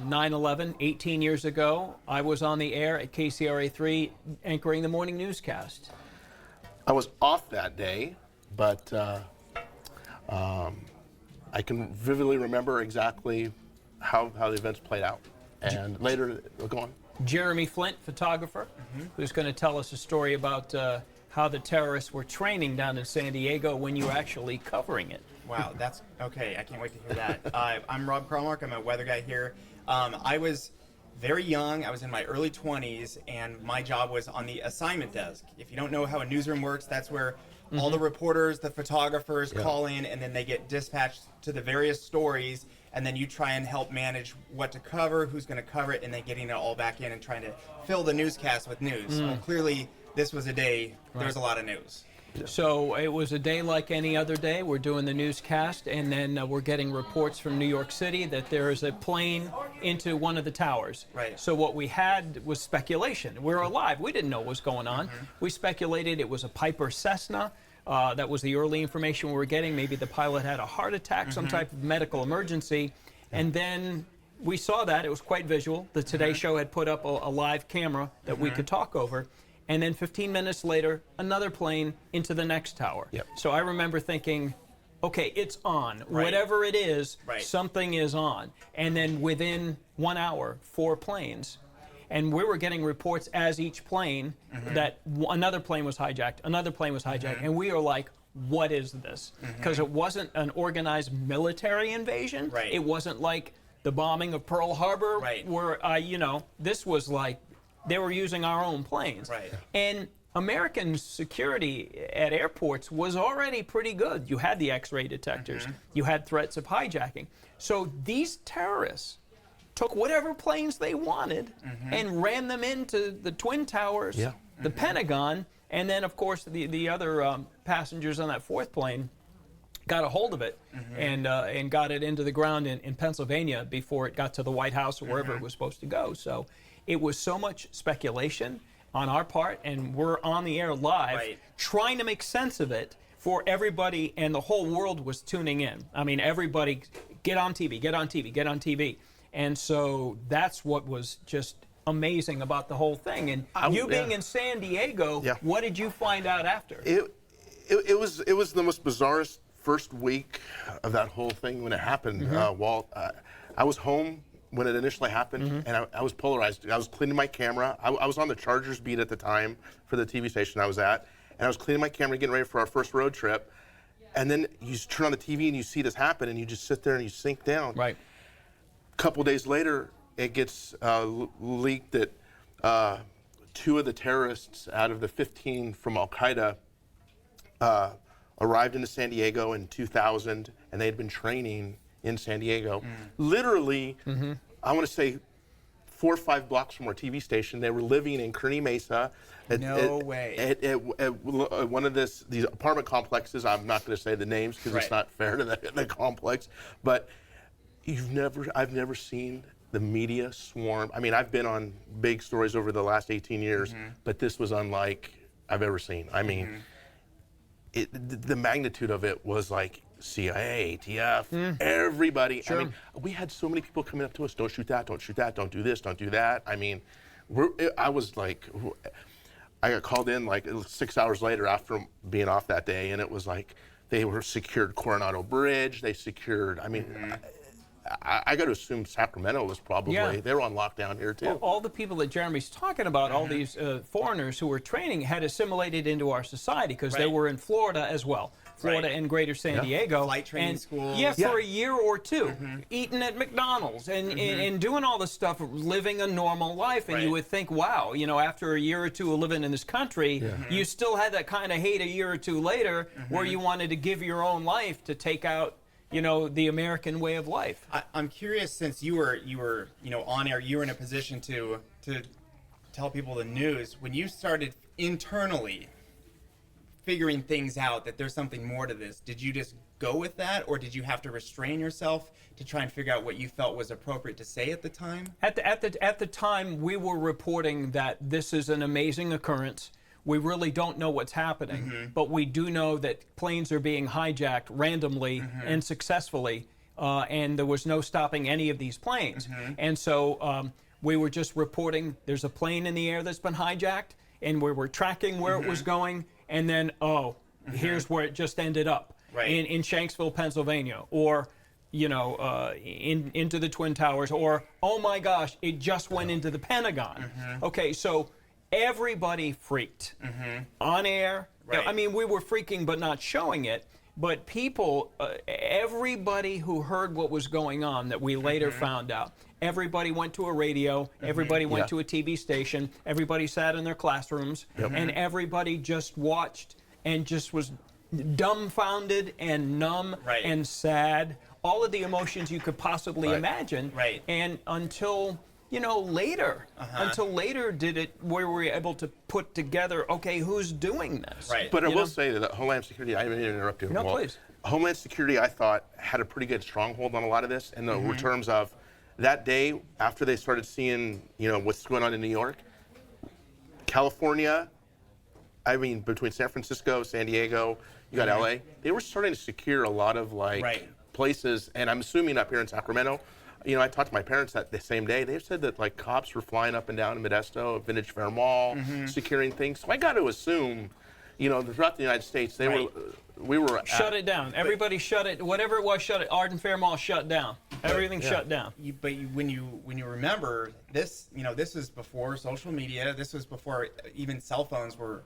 9/11, 18 years ago, I was on the air at KCRA3 anchoring the morning newscast. I was off that day, but I can vividly remember exactly how the events played out. And later, go on. Jeremy Flint, photographer, who's going to tell us a story about how the terrorists were training down in San Diego when you were actually covering it. Wow, that's okay. I can't wait to hear that. I'm Rob Carlmark. I'm a weather guy here. I was very young. I was in my early 20s, and my job was on the assignment desk. If you don't know how a newsroom works, that's where all the reporters, the photographers call in, and then they get dispatched to the various stories, and then you try and help manage what to cover, who's going to cover it, and then getting it all back in and trying to fill the newscast with news. Well, clearly, this was a day, there was a lot of news. So it was a day like any other day. We're doing the newscast, and then we're getting reports from New York City that there is a plane into one of the towers. Right. So what we had was speculation. We're alive. We didn't know what was going on. We speculated it was a Piper Cessna. That was the early information we were getting. Maybe the pilot had a heart attack, some type of medical emergency. And then we saw that. It was quite visual. The Today Show had put up a live camera that we could talk over. And then 15 minutes later, another plane into the next tower. Yep. So I remember thinking, okay, it's on. Right. Whatever it is, Right. something is on. And then within 1 hour, 4 planes. And we were getting reports as each plane that another plane was hijacked, another plane was hijacked. And we were like, what is this? Because it wasn't an organized military invasion. Right. It wasn't like the bombing of Pearl Harbor, Right. where, this was like, they were using our own planes. Right. And American security at airports was already pretty good. You had the X-ray detectors. You had threats of hijacking. So these terrorists took whatever planes they wanted and ran them into the Twin Towers, the Pentagon, and then, of course, the other passengers on that fourth plane got a hold of it and got it into the ground in Pennsylvania before it got to the White House or wherever it was supposed to go. So it was so much speculation on our part, and we're on the air live trying to make sense of it for everybody, and the whole world was tuning in. I mean, everybody, get on TV, get on TV, get on TV. And so that's what was just amazing about the whole thing. And you being in San Diego, what did you find out after? It was the most bizarrest first week of that whole thing when it happened, Walt. I was home when it initially happened, and I was polarized. I was cleaning my camera. I was on the Chargers beat at the time for the TV station I was at, and I was cleaning my camera, getting ready for our first road trip. And then you turn on the TV and you see this happen, and you just sit there and you sink down. Right. A couple days later, it gets leaked that 2 of the terrorists out of the 15 from Al Qaeda arrived into San Diego in 2000, and they had been training in San Diego. Literally, I want to say 4 or 5 blocks from our TV station. They were living in Kearny Mesa. No way. At one of these apartment complexes. I'm not going to say the names because it's not fair to the complex. But I've never seen the media swarm. I mean, I've been on big stories over the last 18 years, but this was unlike I've ever seen. I mean, the magnitude of it was like CIA, ATF, everybody. Sure. I mean, we had so many people coming up to us, don't shoot that, don't shoot that, don't do this, don't do that. I mean, I was like, I got called in like 6 hours later after being off that day, and it was like they were secured Coronado Bridge, they secured, I mean, I got to assume Sacramento was probably, they were on lockdown here too. Well, all the people that Jeremy's talking about, all these foreigners who were training, had assimilated into our society because they were in Florida as well. Florida and Greater San Diego. Flight training schools. Yeah, for a year or two, eating at McDonald's and doing all this stuff, living a normal life. And you would think, wow, after a year or two of living in this country, you still had that kind of hate a year or two later where you wanted to give your own life to take out the American way of life. I'm curious, since you were on air, you were in a position to tell people the news. When you started internally figuring things out, that there's something more to this, did you just go with that, or did you have to restrain yourself to try and figure out what you felt was appropriate to say at the time? At the time, we were reporting that this is an amazing occurrence. We really don't know what's happening, but we do know that planes are being hijacked randomly and successfully and there was no stopping any of these planes. And so we were just reporting there's a plane in the air that's been hijacked, and we were tracking where it was going, and then, here's where it just ended up, in Shanksville, Pennsylvania, or into the Twin Towers, or, oh my gosh, it just went into the Pentagon. Okay, so everybody freaked on air. I mean, we were freaking but not showing it. But people, everybody who heard what was going on that we later found out, everybody went to a radio, everybody went to a TV station, everybody sat in their classrooms, and everybody just watched and just was dumbfounded and numb and sad, all of the emotions you could possibly imagine. And until later, we were able to put together, okay, who's doing this? But I will say that Homeland Security, I didn't interrupt you. No, please. Homeland Security, I thought, had a pretty good stronghold on a lot of this, in the terms of that day after they started seeing, what's going on in New York, California. I mean, between San Francisco, San Diego, you got LA. They were starting to secure a lot of places, and I'm assuming up here in Sacramento. I talked to my parents that the same day. They said that cops were flying up and down in Modesto, Vintage Fair Mall, securing things. So I got to assume, throughout the United States, we were shut it down. Everybody shut it. Whatever it was, shut it. Arden Fair Mall shut down. Everything shut down. When you remember this, this was before social media. This was before even cell phones were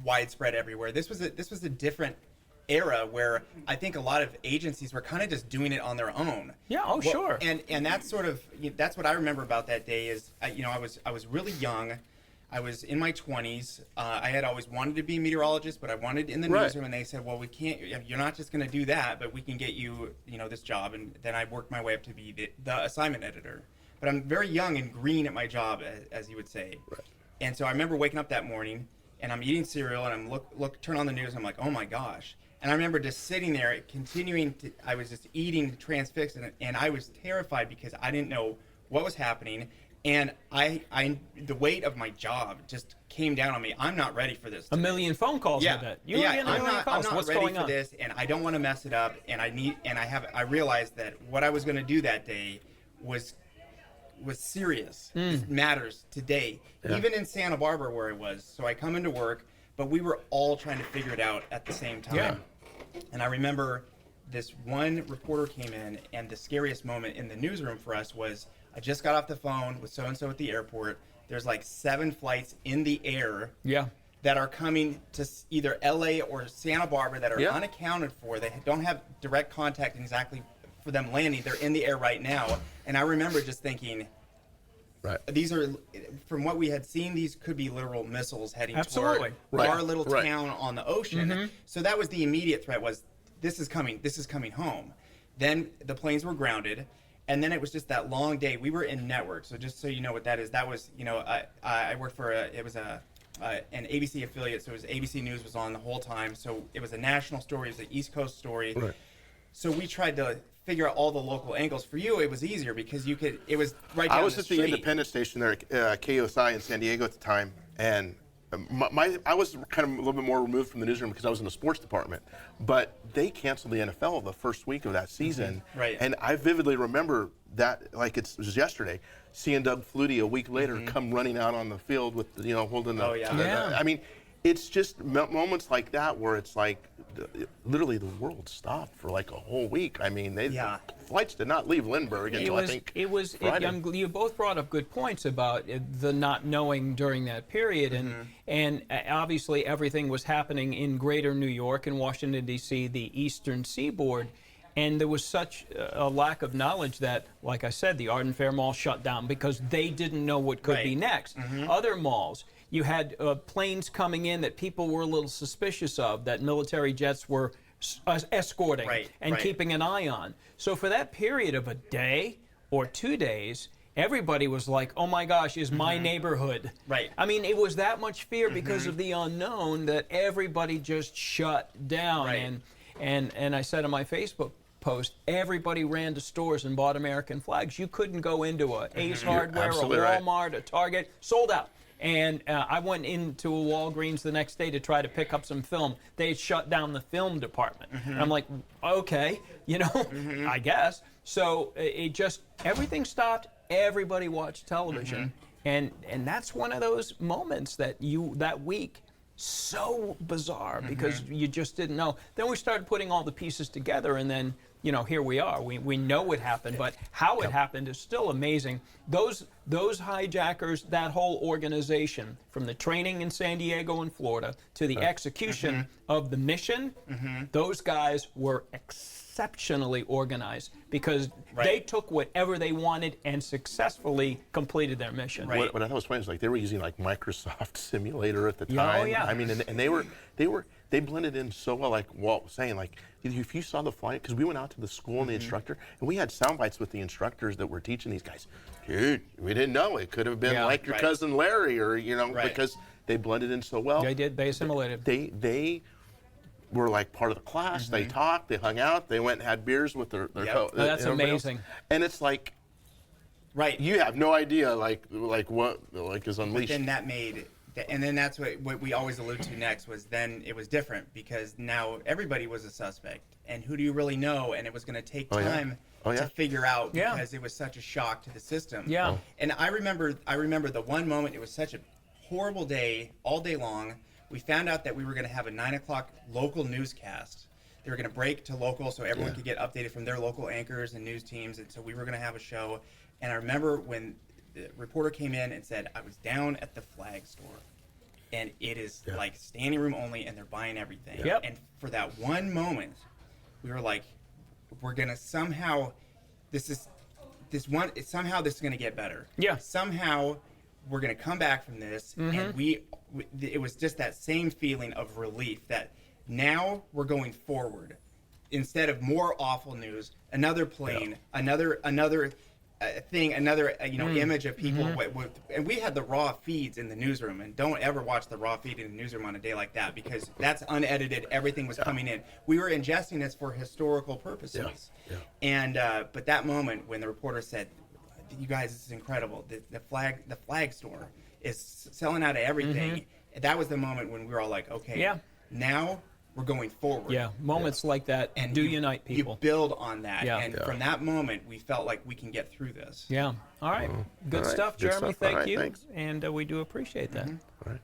widespread everywhere. This was a different era where I think a lot of agencies were kind of just doing it on their own. Yeah, sure. And that's that's what I remember about that day is, I was really young. I was in my 20s. I had always wanted to be a meteorologist, but I wanted in the newsroom, and they said, well, we can't, you're not just going to do that, but we can get you, this job. And then I worked my way up to be the assignment editor. But I'm very young and green at my job, as you would say. And so I remember waking up that morning, and I'm eating cereal, and I'm turn on the news, and I'm like, oh my gosh. And I remember just sitting there, I was just eating, transfixed, and I was terrified because I didn't know what was happening. And the weight of my job just came down on me. I'm not ready for this today. A million phone calls with that. I'm not ready for this, and I don't want to mess it up. And I realized that what I was going to do that day was serious. It matters today. Even in Santa Barbara where I was. So I come into work, but we were all trying to figure it out at the same time. And I remember this one reporter came in, and the scariest moment in the newsroom for us was, I just got off the phone with so-and-so at the airport. There's 7 flights in the air that are coming to either LA or Santa Barbara that are unaccounted for. They don't have direct contact exactly for them landing. They're in the air right now. And I remember just thinking, these are, from what we had seen, these could be literal missiles heading toward our little town on the ocean. So that was the immediate threat, was this is coming home. Then the planes were grounded, and then it was just that long day. We were in network, so just so you know what that is, that was, I worked for an ABC affiliate, so it was ABC News was on the whole time, so it was a national story, it was an East Coast story. So we tried to figure out all the local angles. For you, it was easier because it was right down the street. I was at the independent station there at KUSI in San Diego at the time, and I was kind of a little bit more removed from the newsroom because I was in the sports department. But they canceled the NFL the first week of that season. And I vividly remember that like it was yesterday, seeing Doug Flutie a week later come running out on the field with, holding the... I mean, it's just moments like that where it's like literally the world stopped for like a whole week. I mean, flights did not leave Lindbergh until I think Friday. You both brought up good points about the not knowing during that period, and obviously everything was happening in greater New York and Washington, D.C., the eastern seaboard. And there was such a lack of knowledge that, like I said, the Arden Fair Mall shut down because they didn't know what could be next. Other malls, you had planes coming in that people were a little suspicious of, that military jets were escorting and keeping an eye on. So for that period of a day or 2 days, everybody was like, oh my gosh, is my neighborhood. I mean, it was that much fear because of the unknown that everybody just shut down. And I said on my Facebook post, everybody ran to stores and bought American flags. You couldn't go into a Ace Hardware, a Walmart, a Target, sold out. And I went into a Walgreens the next day to try to pick up some film. They had shut down the film department. And I'm like, okay, I guess. So it just, everything stopped. Everybody watched television. And that's one of those moments that that week, so bizarre because you just didn't know. Then we started putting all the pieces together, and then, you know, here we are. We know it happened, but how it happened is still amazing. Those hijackers, that whole organization, from the training in San Diego and Florida to the execution of the mission, those guys were exceptionally organized because they took whatever they wanted and successfully completed their mission. What I thought was funny is like they were using like Microsoft Simulator at the Yeah, time. oh, yeah. I mean, and they blended in so well. Like Walt was saying, like if you saw the flight, because we went out to the school and the instructor, and we had sound bites with the instructors that were teaching these guys. Dude, we didn't know it could have been like your cousin Larry, or because they blended in so well. They did. They assimilated. They were like part of the class. They talked. They hung out. They went and had beers with their That's amazing. And it's like. Right. You have no idea, like what is unleashed. But then that made, and then that's what we always allude to next was then it was different because now everybody was a suspect, and who do you really know? And it was going to take time to figure out because it was such a shock to the system. Yeah. Oh. And I remember the one moment. It was such a horrible day, all day long. We found out that we were going to have a 9 o'clock local newscast. They were going to break to local so everyone could get updated from their local anchors and news teams, and so we were going to have a show. And I remember when the reporter came in and said, I was down at the flag store, and it is like standing room only, and they're buying everything. Yep. And for that one moment, we were like, we're going to somehow, somehow this is going to get better. Yeah. Somehow we're going to come back from this. And it was just that same feeling of relief that now we're going forward. Instead of more awful news, another plane, another thing, another image of people and we had the raw feeds in the newsroom, and don't ever watch the raw feed in the newsroom on a day like that because that's unedited. Everything was coming in. We were ingesting this for historical purposes. And but that moment when the reporter said, you guys, this is incredible, the flag store is selling out of everything, that was the moment when we were all like, okay, now we're going forward. Yeah, moments like that do unite people. You build on that. Yeah. And from that moment, we felt like we can get through this. Yeah. All right. Good All right. stuff, Good Jeremy. stuff. All Thank right, you. thanks. And we do appreciate that. All right.